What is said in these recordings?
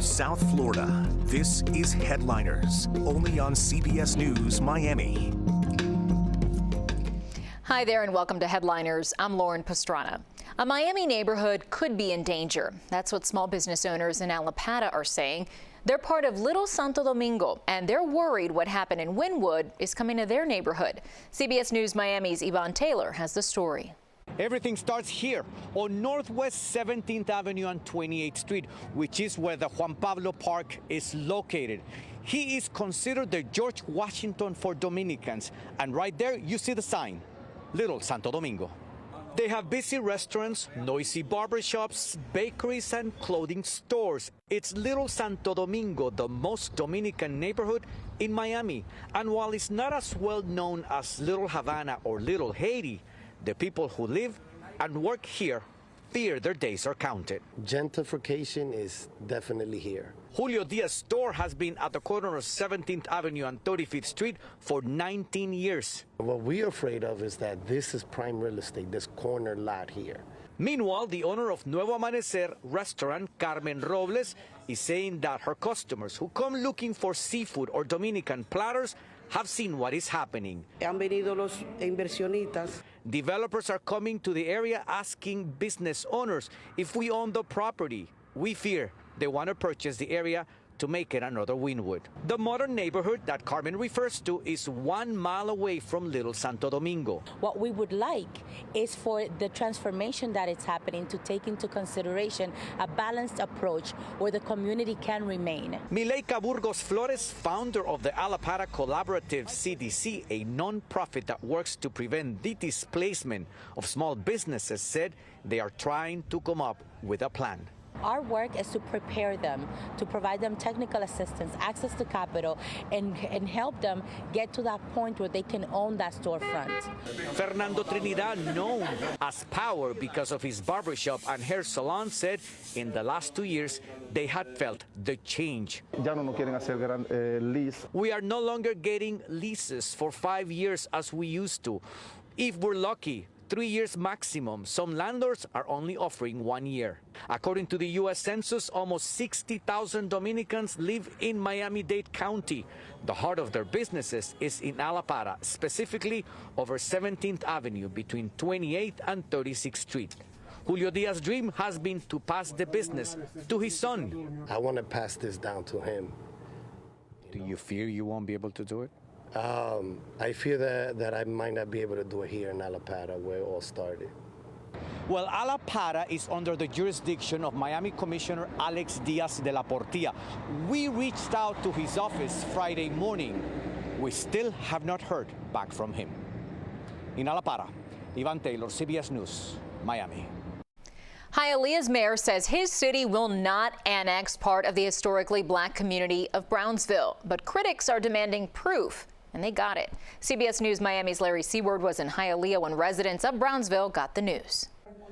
South Florida, this is Headliners, only on CBS News Miami. Hi there and welcome to Headliners. I'm Lauren Pastrana. A Miami neighborhood could be in danger. That's what small business owners in Allapattah are saying. They're part of Little Santo Domingo, and they're worried what happened in Wynwood is coming to their neighborhood. CBS News Miami's Yvonne Taylor has the story. Everything starts here on Northwest 17th Avenue and 28th Street, which is where the Juan Pablo Park is located. He is considered the George Washington for Dominicans. And right there, you see the sign, Little Santo Domingo. They have busy restaurants, noisy barbershops, bakeries, and clothing stores. It's Little Santo Domingo, the most Dominican neighborhood in Miami. And while it's not as well known as Little Havana or Little Haiti, the people who live and work here fear their days are counted. Gentrification is definitely here. Julio Diaz's store has been at the corner of 17th Avenue and 35th Street for 19 years. What we're afraid of is that this is prime real estate, this corner lot here. Meanwhile, the owner of Nuevo Amanecer restaurant, Carmen Robles, is saying that her customers who come looking for seafood or Dominican platters have seen what is happening. Han venido los inversionistas. Developers are coming to the area asking business owners if we own the property. We fear they want to purchase the area to make it another Wynwood. The modern neighborhood that Carmen refers to is 1 mile away from Little Santo Domingo. What we would like is for the transformation that is happening to take into consideration a balanced approach where the community can remain. Mileika Burgos Flores, founder of the Allapattah Collaborative CDC, a non-profit that works to prevent the displacement of small businesses, said they are trying to come up with a plan. Our work is to prepare them, to provide them technical assistance, access to capital, and help them get to that point where they can own that storefront. Fernando Trinidad, known as Power because of his barbershop and hair salon, said in the last 2 years they had felt the change. We are no longer getting leases for 5 years as we used to. If we're lucky, 3 years maximum. Some landlords are only offering 1 year. According to the U.S. Census, almost 60,000 Dominicans live in Miami-Dade County. The heart of their businesses is in Allapattah, specifically over 17th Avenue between 28th and 36th Street. Julio Diaz's dream has been to pass the business to his son. I want to pass this down to him. Do you fear you won't be able to do it? I fear that I might not be able to do it here in Allapattah, where it all started. Well, Allapattah is under the jurisdiction of Miami Commissioner Alex Diaz de la Portilla. We reached out to his office Friday morning. We still have not heard back from him. In Allapattah, Yvonne Taylor, CBS News, Miami. Hialeah's mayor says his city will not annex part of the historically black community of Brownsville, but critics are demanding proof. And they got it. CBS News Miami's Larry Seward was in Hialeah when residents of Brownsville got the news.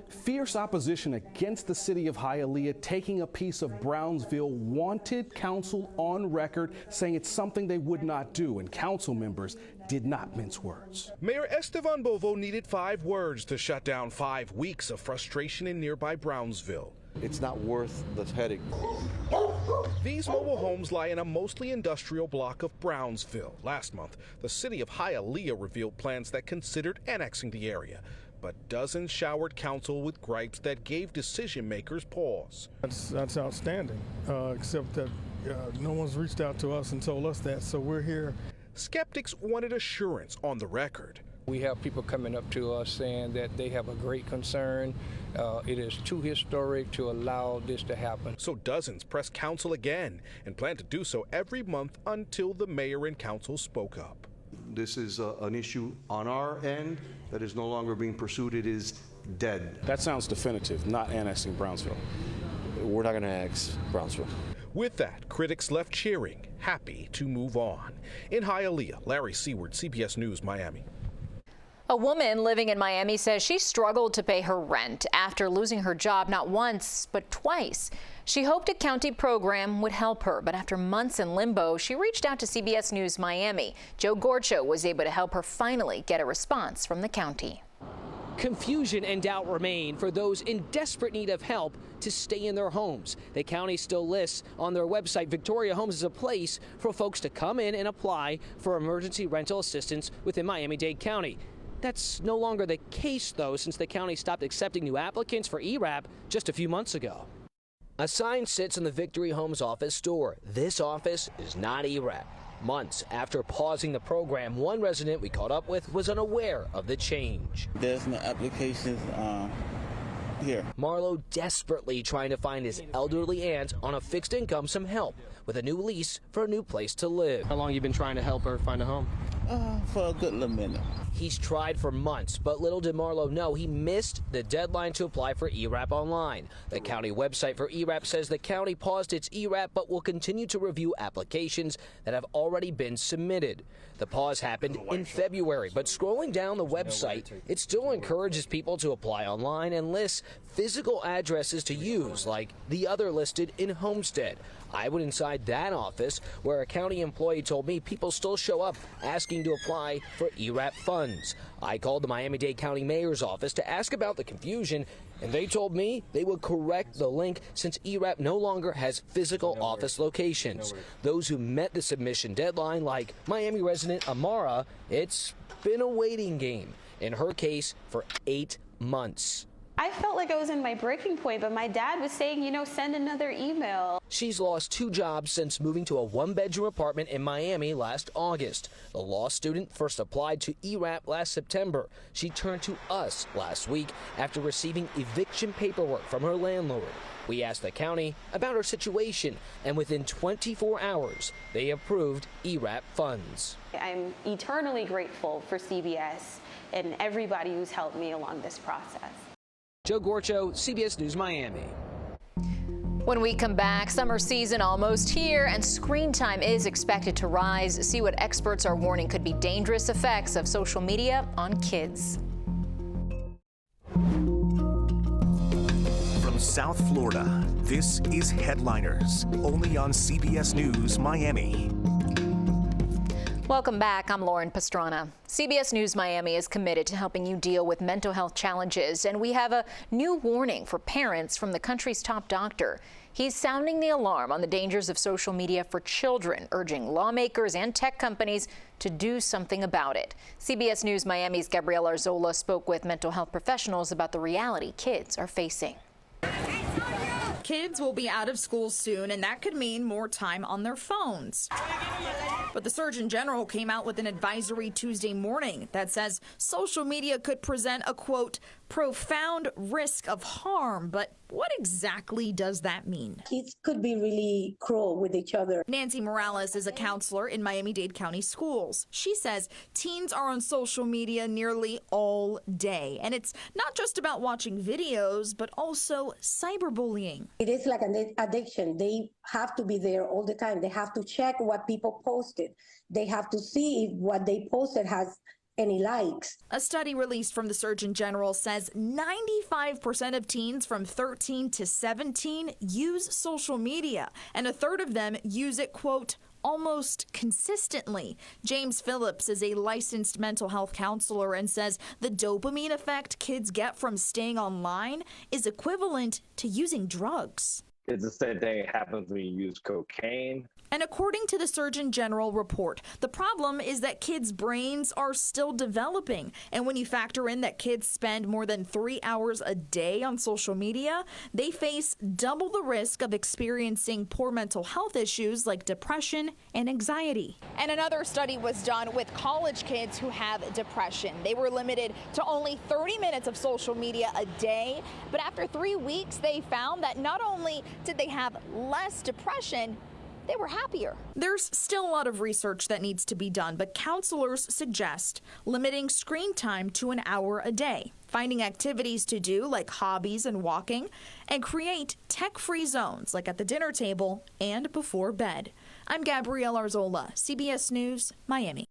Fierce opposition against the city of Hialeah taking a piece of Brownsville wanted council on record saying it's something they would not do, and council members did not mince words. Mayor Esteban Bovo needed 5 words to shut down 5 weeks of frustration in nearby Brownsville. It's not worth the headache. These mobile homes lie in a mostly industrial block of Brownsville. Last month, the city of Hialeah revealed plans that considered annexing the area, but dozens showered council with gripes that gave decision makers pause. That's outstanding, except that no one's reached out to us and told us that, so we're here. Skeptics wanted assurance on the record. We have people coming up to us saying that they have a great concern. It is too historic to allow this to happen. So dozens pressed council again and plan to do so every month until the mayor and council spoke up. This is an issue on our end that is no longer being pursued. It is dead. That sounds definitive, not annexing Brownsville. We're not going to annex Brownsville. With that, critics left cheering, happy to move on. In Hialeah, Larry Seward, CBS News, Miami. A woman living in Miami says she struggled to pay her rent after losing her job not once, but twice. She hoped a county program would help her, but after months in limbo, she reached out to CBS News Miami. Joe Gorcho was able to help her finally get a response from the county. Confusion and doubt remain for those in desperate need of help to stay in their homes. The county still lists on their website Victoria Homes as a place for folks to come in and apply for emergency rental assistance within Miami-Dade County. That's no longer the case, though, since the county stopped accepting new applicants for ERAP just a few months ago. A sign sits in the Victory Homes office door. This office is not ERAP. Months after pausing the program, one resident we caught up with was unaware of the change. There's no applications here. Marlo desperately trying to find his elderly aunt on a fixed income some help with a new lease for a new place to live. How long have you been trying to help her find a home? For a good little minute. He's tried for months, but little did Marlo know he missed the deadline to apply for ERAP online. The county website for ERAP says the county paused its ERAP but will continue to review applications that have already been submitted. The pause happened in February, but scrolling down the website, it still encourages people to apply online and lists physical addresses to use, like the other listed in Homestead. I went inside that office where a county employee told me people still show up asking to apply for ERAP funds. I called the Miami-Dade County Mayor's office to ask about the confusion, and they told me they would correct the link since ERAP no longer has physical office locations. Those who met the submission deadline, like Miami resident Amara, it's been a waiting game. In her case, for 8 months. I felt like I was in my breaking point, but my dad was saying, send another email. She's lost 2 jobs since moving to a 1-bedroom apartment in Miami last August. The law student first applied to ERAP last September. She turned to us last week after receiving eviction paperwork from her landlord. We asked the county about her situation, and within 24 hours, they approved ERAP funds. I'm eternally grateful for CBS and everybody who's helped me along this process. Joe Gorcho, CBS News, Miami. When we come back, summer season almost here, and screen time is expected to rise. See what experts are warning could be dangerous effects of social media on kids. From South Florida, this is Headliners, only on CBS News Miami. Welcome back. I'm Lauren Pastrana. CBS News Miami is committed to helping you deal with mental health challenges, and we have a new warning for parents from the country's top doctor. He's sounding the alarm on the dangers of social media for children, urging lawmakers and tech companies to do something about it. CBS News Miami's Gabrielle Arzola spoke with mental health professionals about the reality kids are facing. Kids will be out of school soon, and that could mean more time on their phones. But the Surgeon General came out with an advisory Tuesday morning that says social media could present a, quote, profound risk of harm. But what exactly does that mean? Kids could be really cruel with each other. Nancy Morales is a counselor in Miami-Dade County schools. She says teens are on social media nearly all day. And it's not just about watching videos, but also cyberbullying. It is like an addiction. They have to be there all the time. They have to check what people posted. They have to see if what they posted has any likes. A study released from the Surgeon General says 95% of teens from 13 to 17 use social media, and a third of them use it, quote, almost consistently. James Phillips is a licensed mental health counselor and says the dopamine effect kids get from staying online is equivalent to using drugs. It's the same thing that happens when you use cocaine. And according to the Surgeon General report, the problem is that kids' brains are still developing. And when you factor in that kids spend more than 3 hours a day on social media, they face double the risk of experiencing poor mental health issues like depression and anxiety. And another study was done with college kids who have depression. They were limited to only 30 minutes of social media a day. But after 3 weeks, they found that not only did they have less depression, they were happier. There's still a lot of research that needs to be done, but counselors suggest limiting screen time to an hour a day, finding activities to do like hobbies and walking, and create tech-free zones like at the dinner table and before bed. I'm Gabrielle Arzola, CBS News, Miami.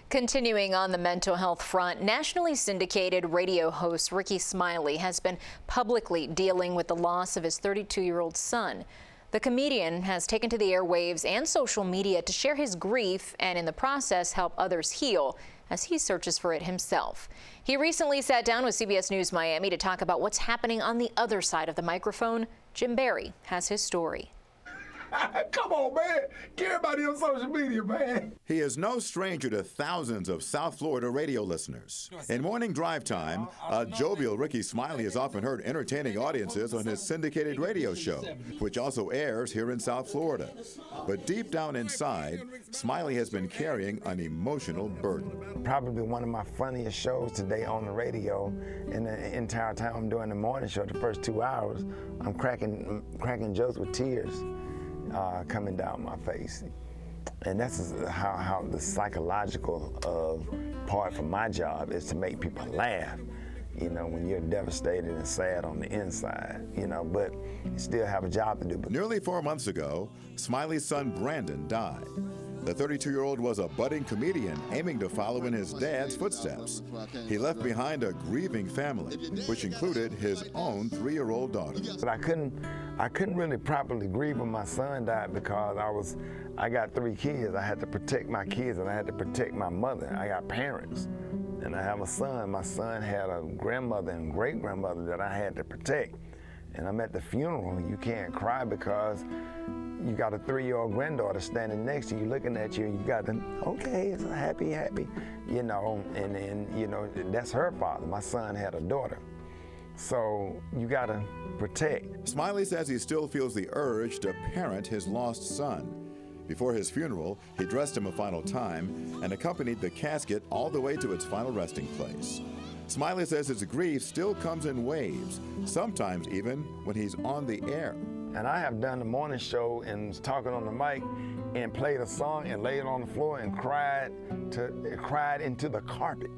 Continuing on the mental health front, nationally syndicated radio host Rickey Smiley has been publicly dealing with the loss of his 32-year-old son. The comedian has taken to the airwaves and social media to share his grief and in the process help others heal as he searches for it himself. He recently sat down with CBS News Miami to talk about what's happening on the other side of the microphone. Jim Barry has his story. Come on, man. Get everybody on social media, man. He is no stranger to thousands of South Florida radio listeners. In morning drive time, a jovial Rickey Smiley has often heard entertaining audiences on his syndicated radio show, which also airs here in South Florida. But deep down inside, Smiley has been carrying an emotional burden. Probably one of my funniest shows today on the radio, and the entire time I'm doing the morning show, the first 2 hours, I'm cracking jokes with tears coming down my face. And that's how the psychological part for my job is to make people laugh, you know, when you're devastated and sad on the inside, you know, but you still have a job to do. Nearly 4 months ago, Smiley's son Brandon died. The 32-year-old was a budding comedian aiming to follow in his dad's footsteps. He left behind a grieving family, which included his own 3-year-old daughter. But I couldn't really properly grieve when my son died because I got 3 kids. I had to protect my kids and I had to protect my mother. I got parents and I have a son. My son had a grandmother and great-grandmother that I had to protect. And I'm at the funeral, you can't cry because you got a 3-year-old granddaughter standing next to you looking at you, and you got to, okay, it's a happy, you know, and then, you know, that's her father. My son had a daughter. So you got to protect. Smiley says he still feels the urge to parent his lost son. Before his funeral, he dressed him a final time and accompanied the casket all the way to its final resting place. Smiley says his grief still comes in waves, sometimes even when he's on the air. And I have done the morning show and was talking on the mic and played a song and laid on the floor and cried into the carpet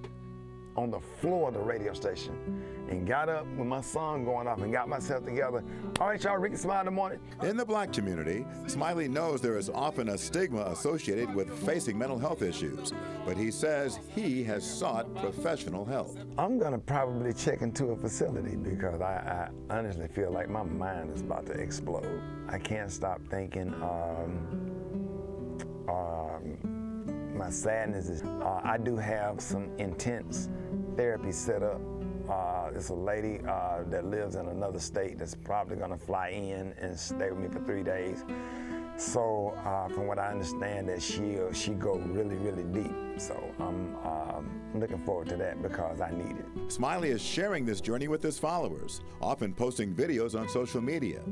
on the floor of the radio station and got up with my song going off and got myself together. All right, y'all, Rickey Smiley in the morning. In the black community, Smiley knows there is often a stigma associated with facing mental health issues, but he says he has sought professional help. I'm gonna probably check into a facility because I honestly feel like my mind is about to explode. I can't stop thinking. My sadness is, I do have some intense therapy set up. It's a lady that lives in another state that's probably gonna fly in and stay with me for 3 days. So from what I understand, that she go really, really deep. So I'm looking forward to that because I need it. Smiley is sharing this journey with his followers, often posting videos on social media.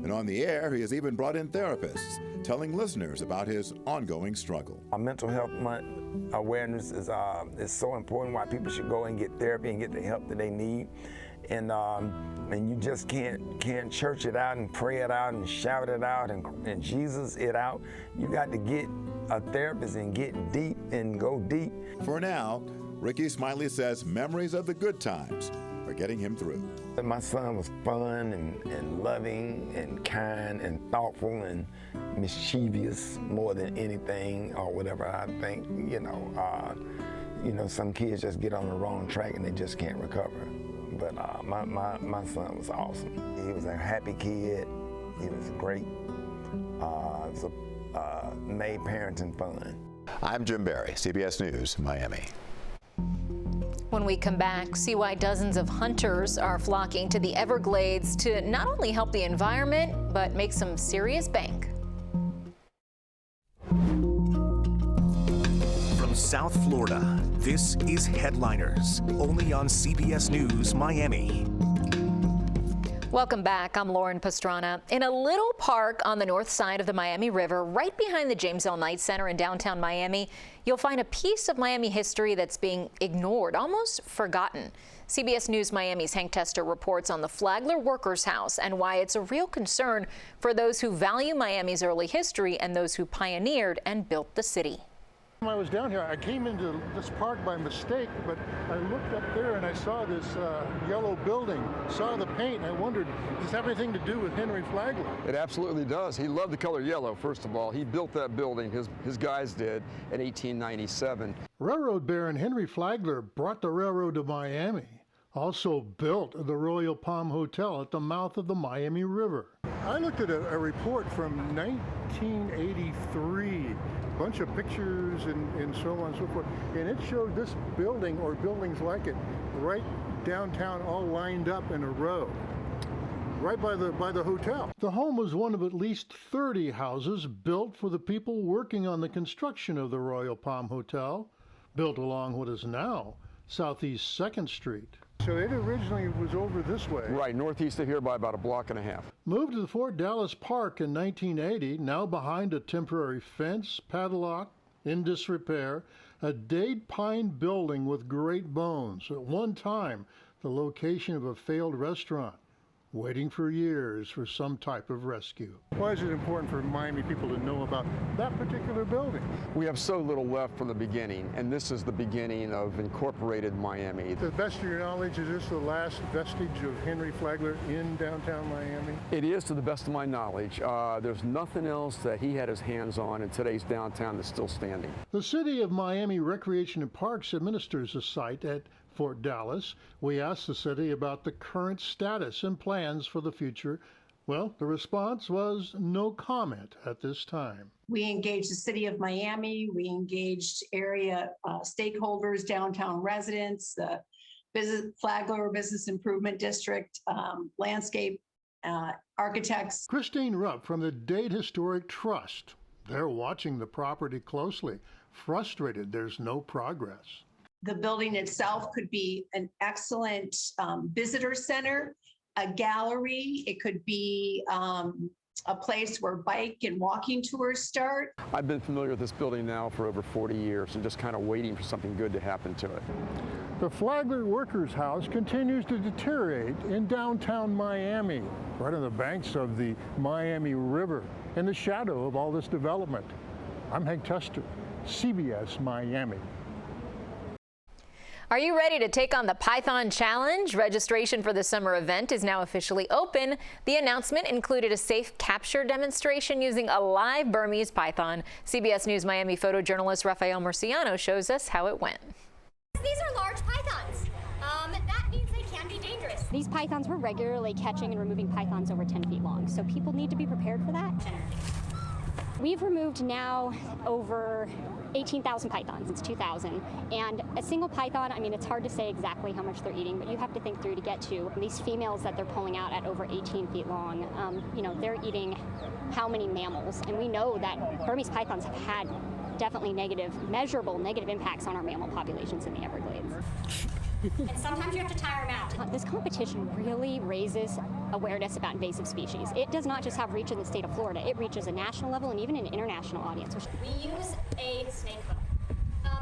And on the air, he has even brought in therapists, telling listeners about his ongoing struggle. Mental health month awareness is so important, why people should go and get therapy and get the help that they need. And you just can't church it out and pray it out and shout it out and Jesus it out. You got to get a therapist and get deep and go deep. For now, Rickey Smiley says memories of the good times are getting him through. My son was fun and loving and kind and thoughtful and mischievous more than anything or whatever. I think, you know, some kids just get on the wrong track and they just can't recover. But my son was awesome. He was a happy kid. He was great. Made parenting fun. I'm Jim Barry, CBS News, Miami. When we come back, see why dozens of hunters are flocking to the Everglades to not only help the environment, but make some serious bank. From South Florida, this is Headliners, only on CBS News Miami. Welcome back. I'm Lauren Pastrana. In a little park on the north side of the Miami River, right behind the James L. Knight Center in downtown Miami, you'll find a piece of Miami history that's being ignored, almost forgotten. CBS News Miami's Hank Tester reports on the Flagler Workers House and why it's a real concern for those who value Miami's early history and those who pioneered and built the city. When I was down here, I came into this park by mistake, but I looked up there and I saw this yellow building, saw the paint, and I wondered, does this have anything to do with Henry Flagler? It absolutely does. He loved the color yellow, first of all. He built that building, his guys did, in 1897. Railroad Baron Henry Flagler brought the railroad to Miami, also built the Royal Palm Hotel at the mouth of the Miami River. I looked at a report from 1983, a bunch of pictures and so on and so forth, and it showed this building or buildings like it right downtown, all lined up in a row, right by the hotel. The home was one of at least 30 houses built for the people working on the construction of the Royal Palm Hotel, built along what is now Southeast 2nd Street. So it originally was over this way. Right, northeast of here by about a block and a half. Moved to the Fort Dallas Park in 1980, now behind a temporary fence, padlock, in disrepair, a date pine building with great bones. At one time, the location of a failed restaurant, waiting for years for some type of rescue. Why is it important for Miami people to know about that particular building? We have so little left from the beginning, and this is the beginning of incorporated Miami. To the best of your knowledge, is this the last vestige of Henry Flagler in downtown Miami? It is, to the best of my knowledge. There's nothing else that he had his hands on in today's downtown that's still standing. The City of Miami Recreation and Parks administers the site at Fort Dallas. We asked the city about the current status and plans for the future. Well, the response was no comment at this time. We engaged the City of Miami. We engaged area stakeholders, downtown residents, the Flagler Business Improvement District, landscape architects. Christine Rupp from the Dade Historic Trust. They're watching the property closely, frustrated there's no progress. The building itself could be an excellent visitor center, a gallery. It could be a place where bike and walking tours start. I've been familiar with this building now for over 40 years and just kind of waiting for something good to happen to it. The Flagler Workers House continues to deteriorate in downtown Miami, right on the banks of the Miami River, in the shadow of all this development. I'm Hank Tester, CBS Miami. Are you ready to take on the Python Challenge? Registration for the summer event is now officially open. The announcement included a safe capture demonstration using a live Burmese python. CBS News Miami photojournalist Rafael Murciano shows us how it went. These are large pythons. That means they can be dangerous. These pythons, we're regularly catching and removing pythons over 10 feet long, so people need to be prepared for that. We've removed now over 18,000 pythons since 2000, and a single python, I mean, it's hard to say exactly how much they're eating, but you have to think through to get to these females that they're pulling out at over 18 feet long. You know, they're eating how many mammals, and we know that Burmese pythons have had definitely measurable negative impacts on our mammal populations in the Everglades. And sometimes you have to tire them out. This competition really raises awareness about invasive species. It does not just have reach in the state of Florida, it reaches a national level and even an international audience. We use a snake hook.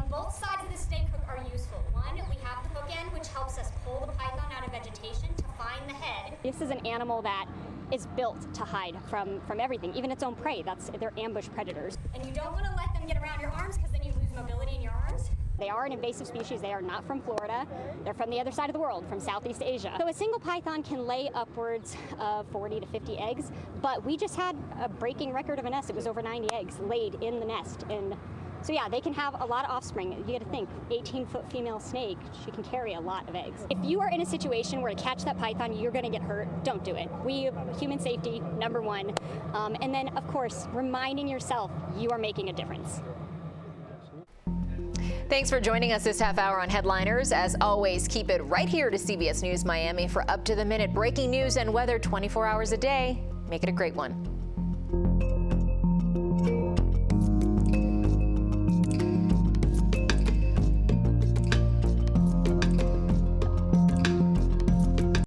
Both sides of the snake hook are useful. One, we have the hook end, which helps us pull the python out of vegetation to find the head. This is an animal that is built to hide from everything, even its own prey. They're ambush predators. And you don't want to let them get around your arms because then you lose mobility in your arms. They are an invasive species. They are not from Florida. They're from the other side of the world, from Southeast Asia. So a single python can lay upwards of 40 to 50 eggs, but we just had a breaking record of a nest. It was over 90 eggs laid in the nest. And so yeah, they can have a lot of offspring. You got to think, 18-foot female snake, she can carry a lot of eggs. If you are in a situation where to catch that python, you're going to get hurt, don't do it. Human safety, number one. And then, of course, reminding yourself you are making a difference. Thanks for joining us this half hour on Headliners. As always, keep it right here to CBS News Miami for up-to-the-minute breaking news and weather 24 hours a day. Make it a great one.